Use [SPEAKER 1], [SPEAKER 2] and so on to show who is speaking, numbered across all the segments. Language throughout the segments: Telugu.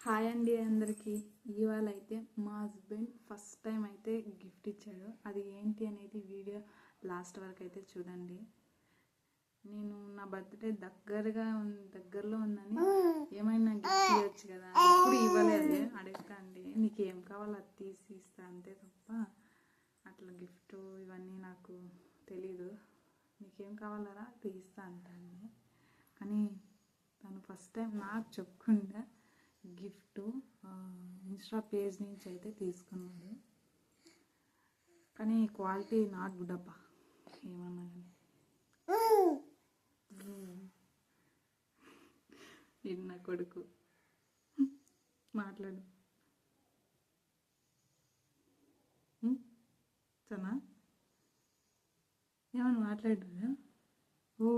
[SPEAKER 1] హాయ్ అండి అందరికీ. ఇవాళ అయితే మా హస్బెండ్ ఫస్ట్ టైం అయితే గిఫ్ట్ ఇచ్చాడు. అది ఏంటి అనేది వీడియో లాస్ట్ వరకు అయితే చూడండి. నేను నా బర్త్డే దగ్గరలో ఉందని ఏమైనా గిఫ్ట్ ఇవ్వచ్చు కదా, ఎప్పుడు ఇవ్వలేదు. అడుగుతా అండి, నీకు ఏం కావాలో అది తీసి ఇస్తా అంతే తప్ప అట్లా గిఫ్ట్ ఇవన్నీ నాకు తెలీదు. నీకేం కావాలరా తీస్తా అంటాను. కానీ తను ఫస్ట్ టైం నాకు చెప్పకుండా గిఫ్ట్ ఇన్స్టా పేజ్ నుంచి అయితే తీసుకున్నాడు. కానీ క్వాలిటీ నాట్ గుడ్ అబ్బా, ఏమన్నా కానీ నా కొడుకు మాట్లాడు చనా ఏమన్నా మాట్లాడు. ఓ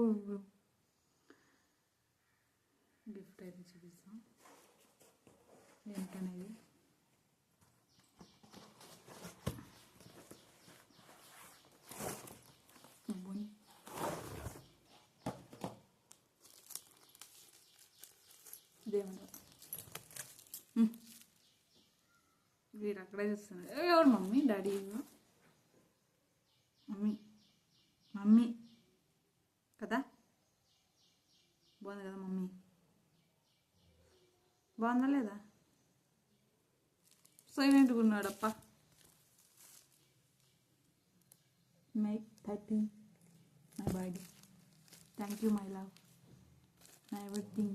[SPEAKER 1] గిఫ్ట్ అయితే చూపిస్తాం ఏంటనేది. ఇదేమన్నా వీడు అక్కడే చూస్తున్నాడు. ఎవరు మమ్మీ డాడీ? మమ్మీ మమ్మీ కదా, బాగుంది కదా మమ్మీ, బాగుందా లేదా? సైలెంట్గా ఉన్నాడప్ప. May 13 my birthday. Thank you my love, my everything.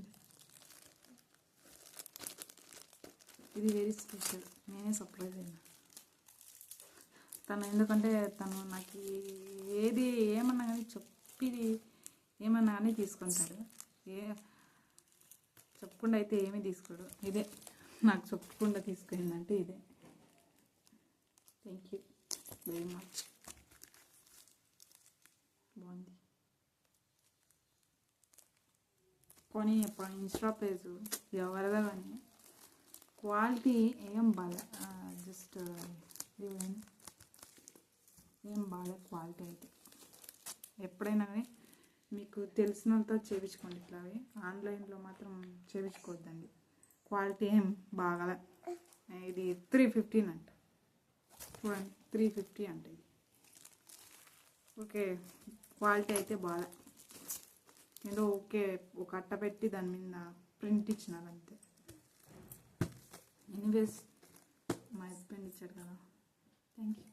[SPEAKER 1] ఇది వెరీ స్పెషల్. నేనే సర్ప్రైజ్ అయినా తను, ఎందుకంటే తను నాకు ఏది ఏమన్నా కానీ చెప్పిది ఏమన్నా కానీ తీసుకుంటాడు. చెప్పకుండా అయితే ఏమీ తీసుకోడు. ఇదే నాకు చెప్పకుండా తీసుకుందంటే ఇదే. Thank you very much. బాగుంది. కొని ఇన్స్టా పేజ్ ఎవరిదా కానీ క్వాలిటీ ఏం బాగా, జస్ట్ ఏం బాగా క్వాలిటీ అయితే. ఎప్పుడైనా కానీ మీకు తెలిసిన వాళ్ళతో చేయించుకోండి. ఇట్లా ఆన్లైన్లో మాత్రం చేయించుకోవద్దండి. క్వాలిటీ ఏం బాగా. ఇది 315 అంట, చూడండి 350 అంట ఇది. ఓకే, క్వాలిటీ అయితే బాగా. ఏదో ఓకే ఒక అట్ట పెట్టి దాని మీద ప్రింట్ ఇచ్చినారు అంతే. ఎనీవేస్ మా హస్బెండ్ ఇచ్చాడు కదా, థ్యాంక్ యూ.